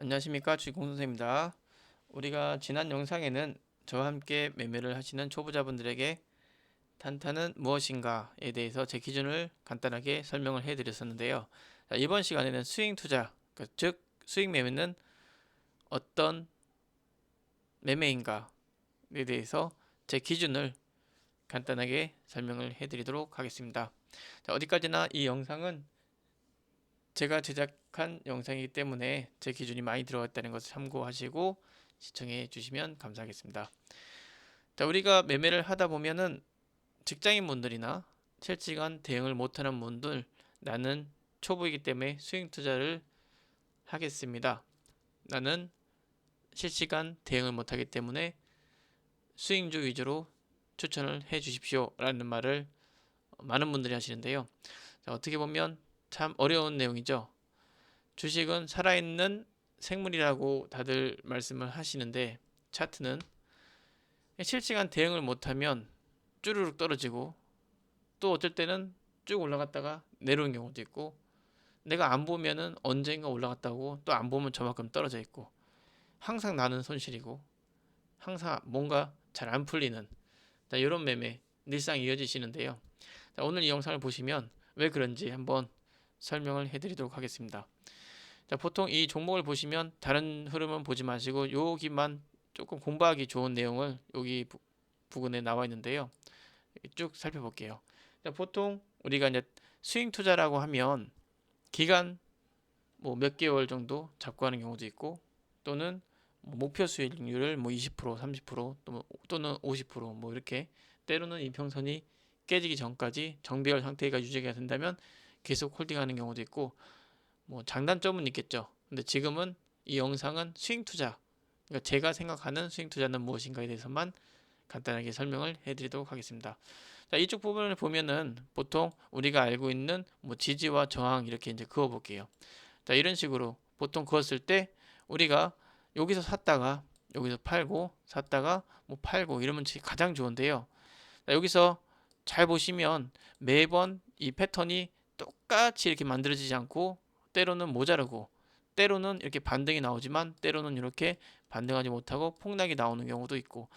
안녕하십니까, 주식공선생입니다. 우리가 지난 영상에는 저와 함께 매매를 하시는 초보자분들에게 단타는 무엇인가에 대해서 제 기준을 간단하게 설명을 해드렸었는데요. 자, 이번 시간에는 스윙 투자, 즉 스윙 매매는 어떤 매매인가에 대해서 제 기준을 간단하게 설명을 해드리도록 하겠습니다. 자, 어디까지나 이 영상은 제가 제작한 영상이기 때문에 제 기준이 많이 들어갔다는 것을 참고하시고 시청해 주시면 감사하겠습니다. 자, 우리가 매매를 하다 보면은 직장인 분들이나 실시간 대응을 못하는 분들, 나는 초보이기 때문에 스윙 투자를 하겠습니다. 나는 실시간 대응을 못하기 때문에 스윙주 위주로 추천을 해 주십시오 라는 말을 많은 분들이 하시는데요. 자, 어떻게 보면 참 어려운 내용이죠. 주식은 살아있는 생물이라고 다들 말씀을 하시는데, 차트는 실시간 대응을 못하면 쭈르륵 떨어지고, 또 어쩔 때는 쭉 올라갔다가 내려오는 경우도 있고, 내가 안 보면은 언젠가 올라갔다고 또 안 보면 저만큼 떨어져 있고, 항상 나는 손실이고, 항상 뭔가 잘 안 풀리는 이런 매매 늘상 이어지시는데요. 자, 오늘 이 영상을 보시면 왜 그런지 한번 설명을 해드리도록 하겠습니다. 자, 보통 이 종목을 보시면 다른 흐름은 보지 마시고 여기만 조금 공부하기 좋은 내용을 여기 부분에 나와 있는데요. 쭉 살펴볼게요. 자, 보통 우리가 이제 스윙 투자라고 하면 기간 뭐 몇 개월 정도 잡고 하는 경우도 있고, 또는 목표 수익률을 뭐 20%, 30% 또는 50% 이렇게, 때로는 이평선이 깨지기 전까지 정배열 상태가 유지가 된다면 계속 홀딩하는 경우도 있고, 뭐 장단점은 있겠죠. 근데 지금은 이 영상은 스윙 투자, 그러니까 제가 생각하는 스윙 투자는 무엇인가에 대해서만 간단하게 설명을 해드리도록 하겠습니다. 자, 이쪽 부분을 보면은 보통 우리가 알고 있는 뭐 지지와 저항 이렇게 이제 그어 볼게요. 자, 이런 식으로 보통 그었을 때 우리가 여기서 샀다가 여기서 팔고, 샀다가 뭐 팔고 이러면 가장 좋은데요. 자, 여기서 잘 보시면 매번 이 패턴이 똑같이 이렇게 만들어지지 않고, 때로는 모자르고, 때로는 이렇게 반등이 나오지만 때로는 이렇게 반등하지 못하고 폭락이 나오는 경우도 있고,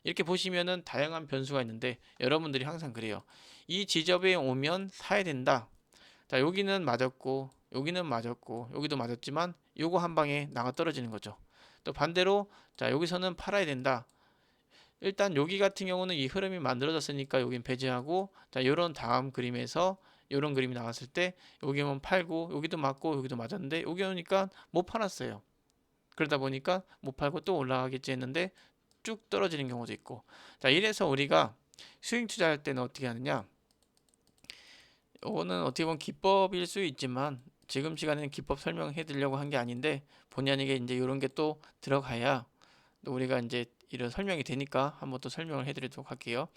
이렇게 보시면은 다양한 변수가 있는데 여러분들이 항상 그래요. 이 지점에 오면 사야 된다. 자, 여기는 맞았고 여기는 맞았고 여기도 맞았지만 요거 한 방에 나가 떨어지는 거죠. 또 반대로 자, 여기서는 팔아야 된다. 일단 여기 같은 경우는 이 흐름이 만들어졌으니까 여긴 배제하고, 자, 요런 다음 그림에서 요런 그림이 나왔을 때 여기는 팔고 여기도 맞고 여기도 맞았는데 여기 오니까 못 팔았어요. 그러다 보니까 못 팔고 또 올라가겠지 했는데 쭉 떨어지는 경우도 있고. 자, 이래서 우리가 스윙 투자할 때는 어떻게 하느냐, 이거는 어떻게 보면 기법일 수 있지만 지금 시간에는 기법 설명해 드리려고 한 게 아닌데, 본의 아니게 이제 이런 게 또 들어가야 또 우리가 이제 이런 설명이 되니까 한번 또 설명을 해 드리도록 할게요.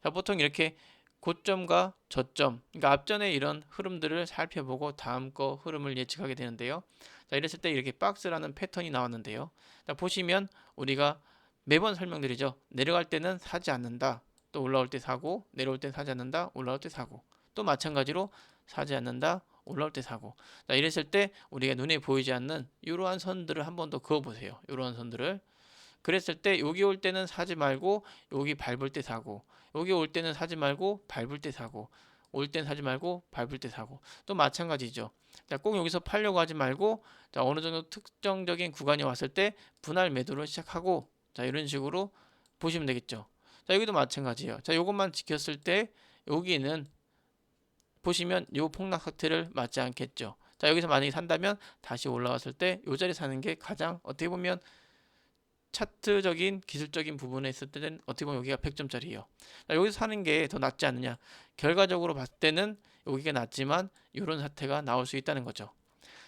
자, 보통 이렇게 고점과 저점, 그러니까 앞전에 이런 흐름들을 살펴보고 다음 거 흐름을 예측하게 되는데요. 자, 이랬을 때 이렇게 박스라는 패턴이 나왔는데요. 자, 보시면 우리가 매번 설명드리죠. 내려갈 때는 사지 않는다. 또 올라올 때 사고, 내려올 때 사지 않는다. 올라올 때 사고. 또 마찬가지로 사지 않는다. 올라올 때 사고. 자, 이랬을 때 우리가 눈에 보이지 않는 이러한 선들을 한 번 더 그어 보세요. 이러한 선들을. 그랬을 때 여기 올 때는 사지 말고 여기 밟을 때 사고, 여기 올 때는 사지 말고 밟을 때 사고, 올 땐 사지 말고 밟을 때 사고. 또 마찬가지죠. 자, 꼭 여기서 팔려고 하지 말고, 자, 어느 정도 특정적인 구간이 왔을 때 분할 매도를 시작하고, 자, 이런 식으로 보시면 되겠죠. 자, 여기도 마찬가지예요. 자, 요것만 지켰을 때 여기는 보시면 요 폭락 상태를 맞지 않겠죠. 자, 여기서 만약에 산다면 다시 올라왔을 때 요 자리 사는 게 가장 어떻게 보면 차트적인 기술적인 부분에 있을 때는 어떻게 보면 여기가 100점짜리예요. 여기서 사는 게 더 낫지 않느냐. 결과적으로 봤을 때는 여기가 낫지만 이런 사태가 나올 수 있다는 거죠.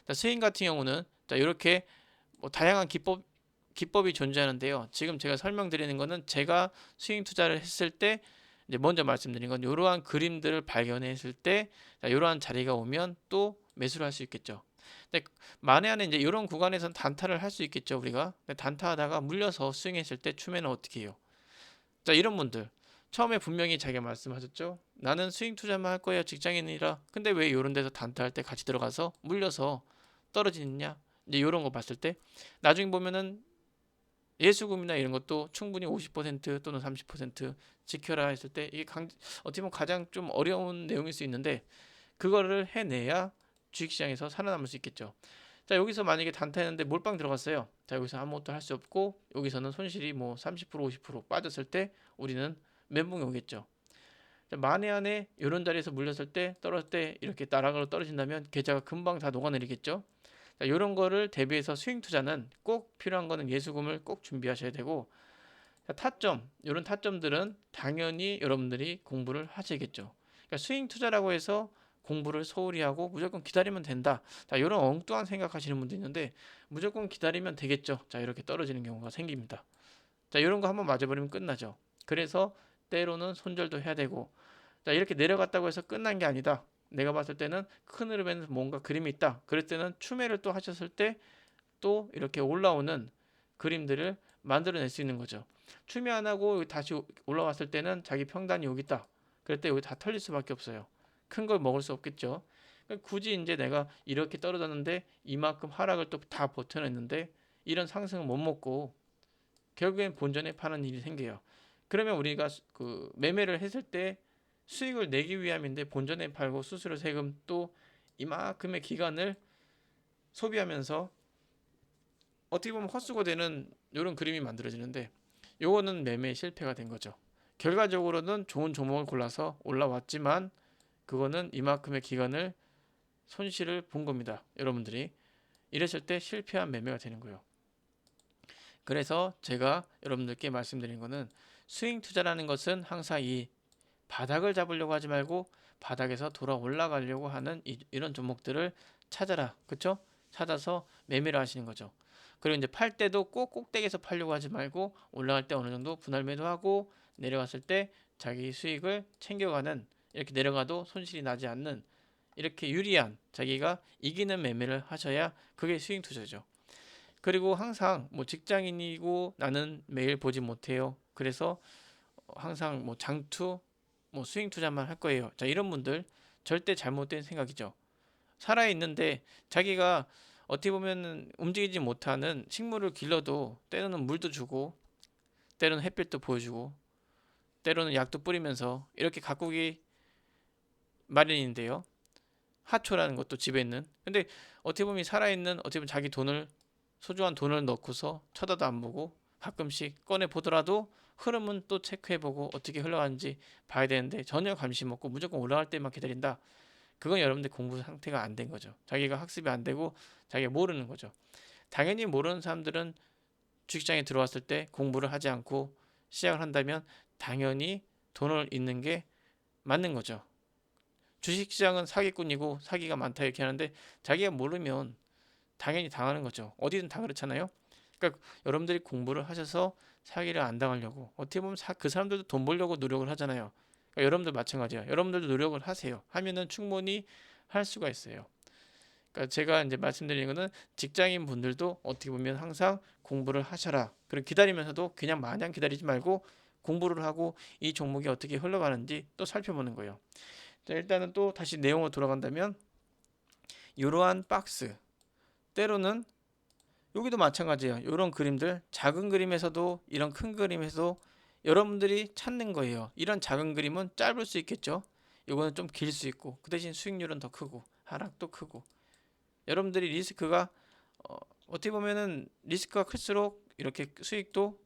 자, 스윙 같은 경우는 자, 이렇게 뭐 다양한 기법이 존재하는데요. 지금 제가 설명드리는 거는 제가 스윙 투자를 했을 때 이제 먼저 말씀드린 건 이러한 그림들을 발견했을 때 이러한 자리가 오면 또 매수를 할 수 있겠죠. 근데 만에 하나 이제 이런 구간에서는 단타를 할 수 있겠죠, 우리가. 단타하다가 물려서 스윙했을 때 추매는 어떻게 해요? 자, 이런 분들 처음에 분명히 자기가 말씀하셨죠. 나는 스윙 투자만 할 거예요, 직장인이라. 근데 왜 이런 데서 단타할 때 같이 들어가서 물려서 떨어지느냐? 이제 이런 거 봤을 때 나중에 보면은 예수금이나 이런 것도 충분히 50% 또는 30% 지켜라 했을 때 이게 어떻게 보면 가장 좀 어려운 내용일 수 있는데 그거를 해내야 주식시장에서 살아남을 수 있겠죠. 자, 여기서 만약에 단타했는데 몰빵 들어갔어요. 자, 여기서 아무것도 할 수 없고 여기서는 손실이 뭐 30% 50% 빠졌을 때 우리는 멘붕이 오겠죠. 자, 만에 안에 이런 자리에서 물렸을 때 떨어질 때 이렇게 나락으로 떨어진다면 계좌가 금방 다 녹아내리겠죠. 자, 이런 거를 대비해서 스윙 투자는 꼭 필요한 거는 예수금을 꼭 준비하셔야 되고, 자, 타점, 이런 타점들은 당연히 여러분들이 공부를 하셔야겠죠. 그러니까 스윙 투자라고 해서 공부를 소홀히 하고 무조건 기다리면 된다. 자, 이런 엉뚱한 생각하시는 분도 있는데 무조건 기다리면 되겠죠. 자, 이렇게 떨어지는 경우가 생깁니다. 자, 이런 거 한번 맞아버리면 끝나죠. 그래서 때로는 손절도 해야 되고, 자, 이렇게 내려갔다고 해서 끝난 게 아니다. 내가 봤을 때는 큰 흐름에는 뭔가 그림이 있다. 그럴 때는 추매를 또 하셨을 때 또 이렇게 올라오는 그림들을 만들어낼 수 있는 거죠. 추매 안 하고 다시 올라왔을 때는 자기 평단이 여기 있다. 그럴 때 여기 다 털릴 수밖에 없어요. 큰 걸 먹을 수 없겠죠. 그러니까 굳이 이제 내가 이렇게 떨어졌는데 이만큼 하락을 또 다 버텨냈는데 이런 상승을 못 먹고 결국엔 본전에 파는 일이 생겨요. 그러면 우리가 그 매매를 했을 때 수익을 내기 위함인데 본전에 팔고 수수료 세금 또 이만큼의 기간을 소비하면서 어떻게 보면 헛수고 되는 이런 그림이 만들어지는데 요거는 매매 실패가 된 거죠. 결과적으로는 좋은 종목을 골라서 올라왔지만 그거는 이만큼의 기간을 손실을 본 겁니다. 여러분들이 이랬을 때 실패한 매매가 되는 거예요. 그래서 제가 여러분들께 말씀드린 거는 스윙 투자라는 것은 항상 이 바닥을 잡으려고 하지 말고 바닥에서 돌아 올라가려고 하는 이런 종목들을 찾아라. 그쵸? 찾아서 매매를 하시는 거죠. 그리고 이제 팔 때도 꼭 꼭대기에서 팔려고 하지 말고 올라갈 때 어느 정도 분할 매도하고 내려갔을 때 자기 수익을 챙겨가는, 이렇게 내려가도 손실이 나지 않는 이렇게 유리한 자기가 이기는 매매를 하셔야 그게 스윙 투자죠. 그리고 항상 뭐 직장인이고 나는 매일 보지 못해요. 그래서 항상 뭐 장투, 뭐 스윙 투자만 할 거예요. 자, 이런 분들 절대 잘못된 생각이죠. 살아 있는데 자기가 어떻게 보면 움직이지 못하는 식물을 길러도 때로는 물도 주고 때로는 햇빛도 보여주고 때로는 약도 뿌리면서 이렇게 가꾸기 마련인데요. 하초라는 것도 집에 있는. 근데 어떻게 보면 살아있는, 어떻게 보면 자기 돈을, 소중한 돈을 넣고서 쳐다도 안 보고 가끔씩 꺼내 보더라도 흐름은 또 체크해보고 어떻게 흘러가는지 봐야 되는데 전혀 관심 없고 무조건 올라갈 때만 기다린다. 그건 여러분들 공부 상태가 안 된 거죠. 자기가 학습이 안 되고 자기가 모르는 거죠. 당연히 모르는 사람들은 주식장에 들어왔을 때 공부를 하지 않고 시작을 한다면 당연히 돈을 잃는 게 맞는 거죠. 주식시장은 사기꾼이고 사기가 많다 이렇게 하는데 자기가 모르면 당연히 당하는 거죠. 어디든 다 그렇잖아요. 그러니까 여러분들이 공부를 하셔서 사기를 안 당하려고, 어떻게 보면 그 사람들도 돈 벌려고 노력을 하잖아요. 그러니까 여러분들 마찬가지예요. 여러분들도 노력을 하세요. 하면은 충분히 할 수가 있어요. 그러니까 제가 이제 말씀드리는 거는 직장인 분들도 어떻게 보면 항상 공부를 하셔라. 그리고 기다리면서도 그냥 마냥 기다리지 말고 공부를 하고 이 종목이 어떻게 흘러가는지 또 살펴보는 거예요. 자, 일단은 또 다시 내용으로 돌아간다면 이러한 박스, 때로는 여기도 마찬가지예요. 이런 그림들, 작은 그림에서도 이런 큰 그림에서도 여러분들이 찾는 거예요. 이런 작은 그림은 짧을 수 있겠죠. 이거는 좀 길 수 있고 그 대신 수익률은 더 크고 하락도 크고, 여러분들이 리스크가 어떻게 보면은 리스크가 클수록 이렇게 수익도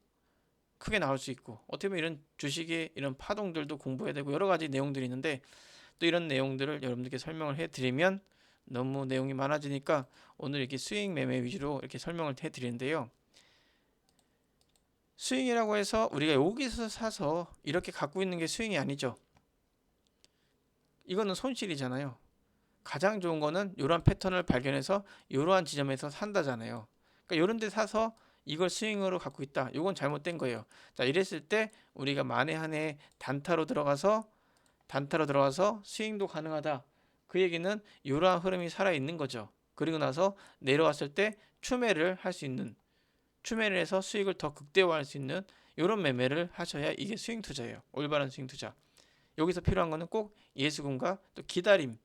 크게 나올 수 있고, 어떻게 보면 이런 주식의 이런 파동들도 공부해야 되고 여러 가지 내용들이 있는데 또 이런 내용들을 여러분들께 설명을 해드리면 너무 내용이 많아지니까 오늘 이렇게 스윙 매매 위주로 이렇게 설명을 해드리는데요. 스윙이라고 해서 우리가 여기서 사서 이렇게 갖고 있는 게 스윙이 아니죠. 이거는 손실이잖아요. 가장 좋은 거는 이러한 패턴을 발견해서 이러한 지점에서 산다잖아요. 그러니까 이런 데 사서 이걸 스윙으로 갖고 있다. 이건 잘못된 거예요. 자, 이랬을 때 우리가 만에 한해 단타로 들어가서 스윙도 가능하다. 그 얘기는 이러한 흐름이 살아있는 거죠. 그리고 나서 내려왔을 때 추매를 할 수 있는, 추매를 해서 수익을 더 극대화할 수 있는 이런 매매를 하셔야 이게 스윙 투자예요. 올바른 스윙 투자. 여기서 필요한 거는 꼭 예수금과 또 기다림.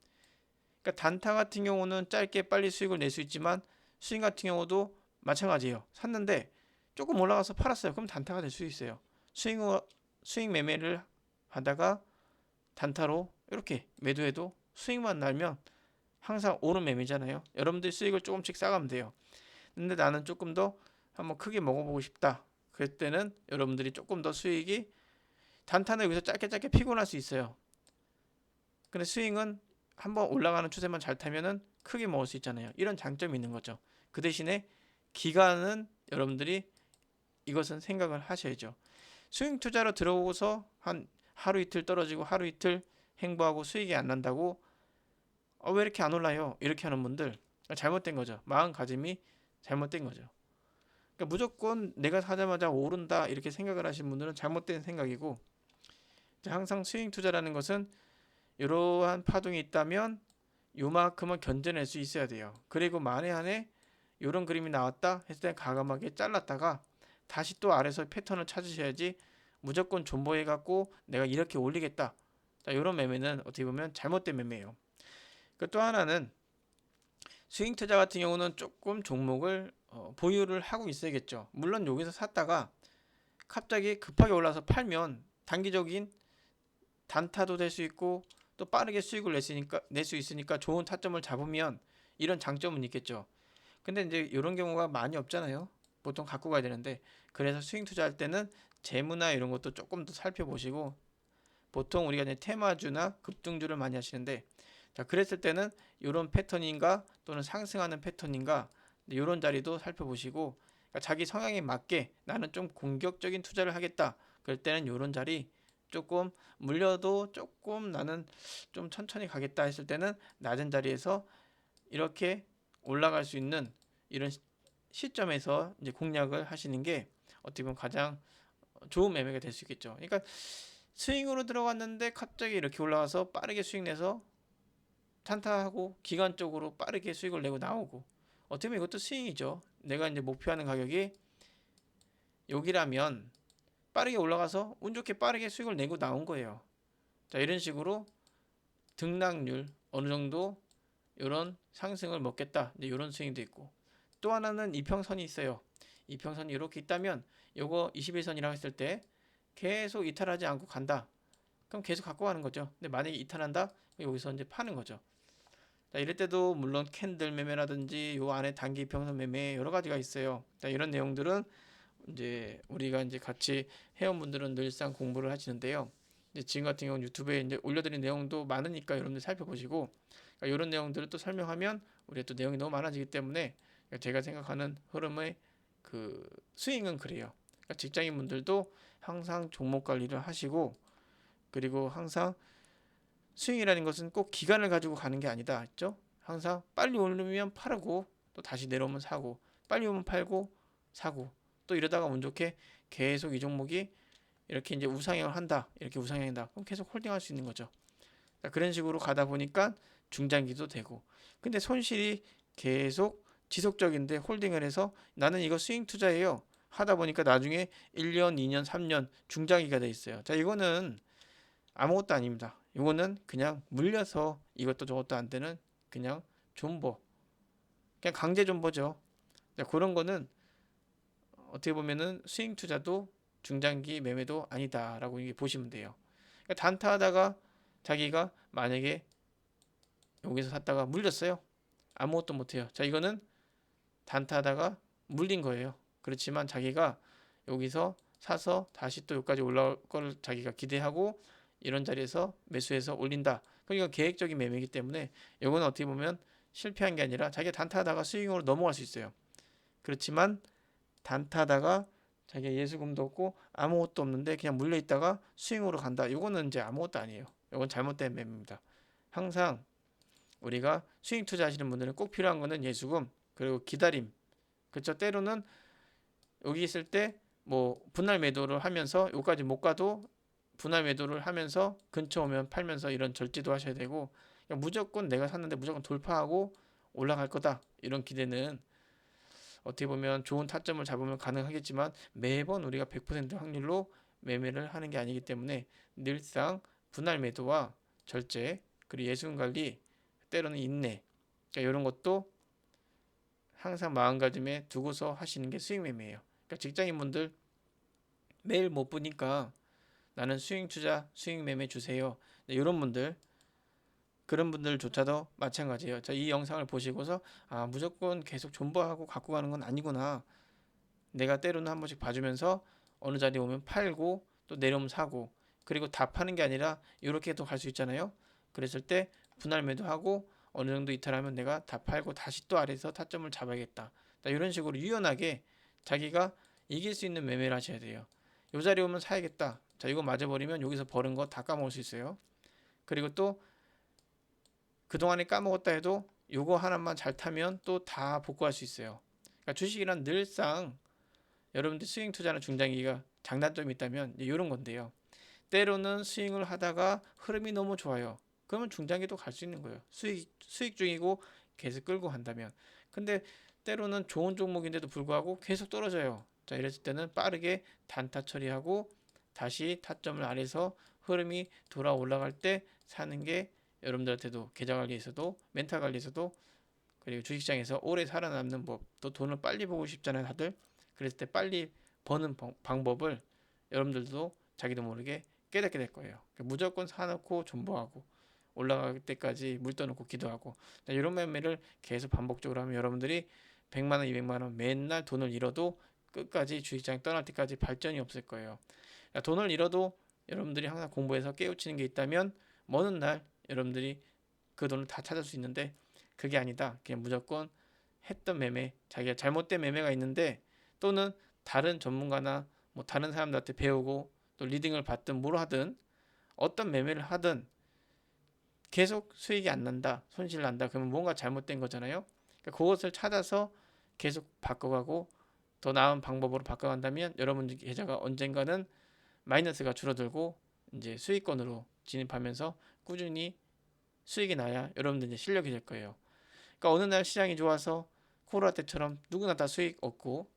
그러니까 단타 같은 경우는 짧게 빨리 수익을 낼 수 있지만 스윙 같은 경우도 마찬가지예요. 샀는데 조금 올라가서 팔았어요. 그럼 단타가 될 수 있어요. 스윙 매매를 하다가 단타로 이렇게 매도해도 수익만 날면 항상 오른 매매잖아요. 여러분들이 수익을 조금씩 쌓아가면 돼요. 근데 나는 조금 더 한번 크게 먹어보고 싶다. 그럴 때는 여러분들이 조금 더 수익이, 단타는 여기서 짧게 피곤할 수 있어요. 근데 스윙은 한번 올라가는 추세만 잘 타면은 크게 먹을 수 있잖아요. 이런 장점이 있는 거죠. 그 대신에 기간은 여러분들이 이것은 생각을 하셔야죠. 스윙 투자로 들어오고서 한 하루 이틀 떨어지고 하루 이틀 행보하고 수익이 안 난다고 왜 이렇게 안 올라요? 이렇게 하는 분들 잘못된 거죠. 마음가짐이 잘못된 거죠. 그러니까 무조건 내가 사자마자 오른다 이렇게 생각을 하시는 분들은 잘못된 생각이고, 항상 스윙 투자라는 것은 이러한 파동이 있다면 요만큼은 견뎌낼 수 있어야 돼요. 그리고 만에 한해 이런 그림이 나왔다 했을 때 과감하게 잘랐다가 다시 또 아래서 패턴을 찾으셔야지, 무조건 존버해 갖고 내가 이렇게 올리겠다, 자, 이런 매매는 어떻게 보면 잘못된 매매예요. 또 하나는 스윙 투자 같은 경우는 조금 종목을 보유를 하고 있어야겠죠. 물론 여기서 샀다가 갑자기 급하게 올라서 팔면 단기적인 단타도 될 수 있고 또 빠르게 수익을 낼 수 있으니까 좋은 타점을 잡으면 이런 장점은 있겠죠. 근데 이제 이런 경우가 많이 없잖아요. 보통 갖고 가야 되는데, 그래서 스윙 투자할 때는 재무나 이런 것도 조금 더 살펴보시고, 보통 우리가 이제 테마주나 급등주를 많이 하시는데, 자, 그랬을 때는 이런 패턴인가 또는 상승하는 패턴인가 이런 자리도 살펴보시고, 그러니까 자기 성향에 맞게 나는 좀 공격적인 투자를 하겠다, 그럴 때는 이런 자리, 조금 물려도 조금 나는 좀 천천히 가겠다 했을 때는 낮은 자리에서 이렇게 올라갈 수 있는 이런 시점에서 이제 공략을 하시는 게 어떻게 보면 가장 좋은 매매가 될 수 있겠죠. 그러니까 스윙으로 들어갔는데 갑자기 이렇게 올라와서 빠르게 수익 내서 탄탄하고 기간적으로 빠르게 수익을 내고 나오고, 어떻게 보면 이것도 스윙이죠. 내가 이제 목표하는 가격이 여기라면 빠르게 올라가서 운 좋게 빠르게 수익을 내고 나온 거예요. 자, 이런 식으로 등락률 어느 정도 이런 상승을 먹겠다, 이제 이런 스윙도 있고, 또 하나는 이평선이 있어요. 이평선이 이렇게 있다면 요거 21선이라고 했을 때 계속 이탈하지 않고 간다, 그럼 계속 갖고 가는 거죠. 근데 만약에 이탈한다, 여기서 이제 파는 거죠. 자, 이럴 때도 물론 캔들 매매라든지 요 안에 단기 평선 매매 여러 가지가 있어요. 자, 이런 내용들은 이제 우리가 이제 같이 회원분들은 늘상 공부를 하시는데요. 이제 지금 같은 경우는 유튜브에 이제 올려드린 내용도 많으니까 여러분들 살펴보시고, 그러니까 이런 내용들을 또 설명하면 우리가 또 내용이 너무 많아지기 때문에 제가 생각하는 흐름의 그 스윙은 그래요. 그러니까 직장인분들도 항상 종목 관리를 하시고, 그리고 항상 스윙이라는 것은 꼭 기간을 가지고 가는 게 아니다 했죠. 항상 빨리 오르면 팔고 또 다시 내려오면 사고, 빨리 오면 팔고 사고, 또 이러다가 운 좋게 계속 이 종목이 이렇게 이제 우상향을 한다, 이렇게 우상향한다, 그럼 계속 홀딩할 수 있는 거죠. 그런 식으로 가다 보니까 중장기도 되고, 근데 손실이 계속 지속적인데 홀딩을 해서 나는 이거 스윙 투자예요 하다 보니까 나중에 1년, 2년, 3년 중장기가 돼 있어요. 자, 이거는 아무것도 아닙니다. 이거는 그냥 물려서 이것도 저것도 안 되는 그냥 존버, 그냥 강제 존버죠. 그런 거는 어떻게 보면은 스윙 투자도 중장기 매매도 아니다라고 이게 보시면 돼요. 그러니까 단타하다가 자기가 만약에 여기서 샀다가 물렸어요. 아무것도 못해요. 자, 이거는 단타하다가 물린 거예요. 그렇지만 자기가 여기서 사서 다시 또 여기까지 올라올 걸 자기가 기대하고 이런 자리에서 매수해서 올린다, 그러니까 계획적인 매매이기 때문에 이건 어떻게 보면 실패한 게 아니라 자기가 단타하다가 스윙으로 넘어갈 수 있어요. 그렇지만 단타하다가 자기가 예수금도 없고 아무것도 없는데 그냥 물려있다가 스윙으로 간다, 이거는 이제 아무것도 아니에요. 이건 잘못된 매매입니다. 항상 우리가 스윙 투자하시는 분들은 꼭 필요한 거는 예수금, 그리고 기다림. 그렇죠. 때로는 여기 있을 때 뭐 분할 매도를 하면서 여기까지 못 가도 분할 매도를 하면서 근처 오면 팔면서 이런 절제도 하셔야 되고, 그러니까 무조건 내가 샀는데 무조건 돌파하고 올라갈 거다, 이런 기대는 어떻게 보면 좋은 타점을 잡으면 가능하겠지만 매번 우리가 100% 확률로 매매를 하는 게 아니기 때문에 늘상 분할 매도와 절제, 그리고 예수금 관리, 때로는 인내, 그러니까 이런 것도 항상 마음가짐에 두고서 하시는 게 수익 매매예요. 그러니까 직장인분들 매일 못 보니까 나는 수익 투자, 수익 매매 주세요. 이런 분들, 그런 분들조차도 마찬가지예요. 자, 이 영상을 보시고서 무조건 계속 존버하고 갖고 가는 건 아니구나. 내가 때로는 한 번씩 봐주면서 어느 자리에 오면 팔고 또 내려오면 사고, 그리고 다 파는 게 아니라 이렇게도 갈 수 있잖아요. 그랬을 때 분할 매도하고 어느 정도 이탈하면 내가 다 팔고 다시 또 아래에서 타점을 잡아야겠다. 이런 식으로 유연하게 자기가 이길 수 있는 매매를 하셔야 돼요. 요 자리 오면 사야겠다. 자, 이거 맞아버리면 여기서 버는 거 다 까먹을 수 있어요. 그리고 또 그동안에 까먹었다 해도 요거 하나만 잘 타면 또 다 복구할 수 있어요. 그러니까 주식이란 늘상 여러분들 스윙 투자나 중장기가 장단점이 있다면 이런 건데요. 때로는 스윙을 하다가 흐름이 너무 좋아요. 그러면 중장기도 갈 수 있는 거예요. 수익 중이고 계속 끌고 간다면. 근데 때로는 좋은 종목인데도 불구하고 계속 떨어져요. 자, 이랬을 때는 빠르게 단타 처리하고 다시 타점을 아래서 흐름이 돌아 올라갈 때 사는 게 여러분들한테도 계좌 관리에서도 멘탈 관리에서도 그리고 주식시장에서 오래 살아남는 법, 또 돈을 빨리 보고 싶잖아요, 다들. 그랬을 때 빨리 버는 방법을 여러분들도 자기도 모르게 깨닫게 될 거예요. 그러니까 무조건 사놓고 존버하고 올라갈 때까지 물 떠놓고 기도하고 이런 매매를 계속 반복적으로 하면 여러분들이 100만 원, 200만 원 맨날 돈을 잃어도 끝까지 주식시장 떠날 때까지 발전이 없을 거예요. 그러니까 돈을 잃어도 여러분들이 항상 공부해서 깨우치는 게 있다면 먼 날 여러분들이 그 돈을 다 찾을 수 있는데 그게 아니다. 그냥 무조건 했던 매매, 자기가 잘못된 매매가 있는데 또는 다른 전문가나 뭐 다른 사람들한테 배우고 또 리딩을 받든 뭘 하든 어떤 매매를 하든 계속 수익이 안 난다, 손실 난다. 그러면 뭔가 잘못된 거잖아요. 그러니까 그것을 찾아서 계속 바꿔가고 더 나은 방법으로 바꿔간다면 여러분들 계좌가 언젠가는 마이너스가 줄어들고 이제 수익권으로 진입하면서 꾸준히 수익이 나야 여러분들 이제 실력이 될 거예요. 그러니까 어느 날 시장이 좋아서 코로나 때처럼 누구나 다 수익 얻고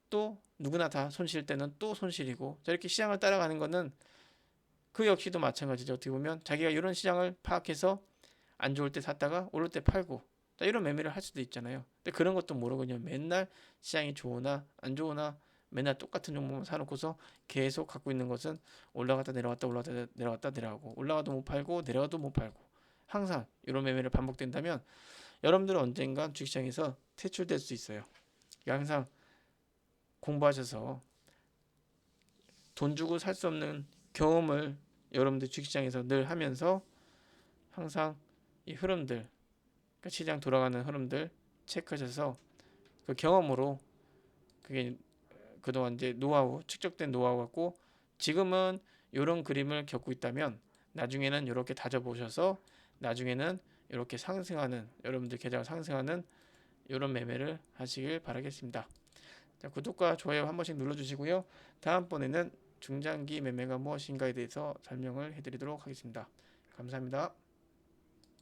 또 누구나 다 손실 때는 또 손실이고 이렇게 시장을 따라가는 거는 그 역시도 마찬가지죠. 어떻게 보면 자기가 이런 시장을 파악해서 안 좋을 때 샀다가 오를 때 팔고 이런 매매를 할 수도 있잖아요. 근데 그런 것도 모르고 그냥 맨날 시장이 좋으나 안 좋으나 맨날 똑같은 종목만 사놓고서 계속 갖고 있는 것은 올라갔다 내려왔다 올라갔다 내려왔다 내려가고 올라가도 못 팔고 내려가도 못 팔고 항상 이런 매매를 반복된다면 여러분들은 언젠간 주식시장에서 퇴출될 수 있어요. 항상 공부하셔서 돈 주고 살 수 없는 경험을 여러분들 주식시장에서 늘 하면서 항상 이 흐름들, 그러니까 시장 돌아가는 흐름들 체크하셔서 그 경험으로 그게 그동안 이제 노하우, 축적된 노하우 갖고 지금은 이런 그림을 겪고 있다면 나중에는 이렇게 다져보셔서 나중에는 이렇게 상승하는 여러분들 계좌가 상승하는 이런 매매를 하시길 바라겠습니다. 자, 구독과 좋아요 한 번씩 눌러주시고요. 다음번에는 중장기 매매가 무엇인가에 대해서 설명을 해드리도록 하겠습니다. 감사합니다.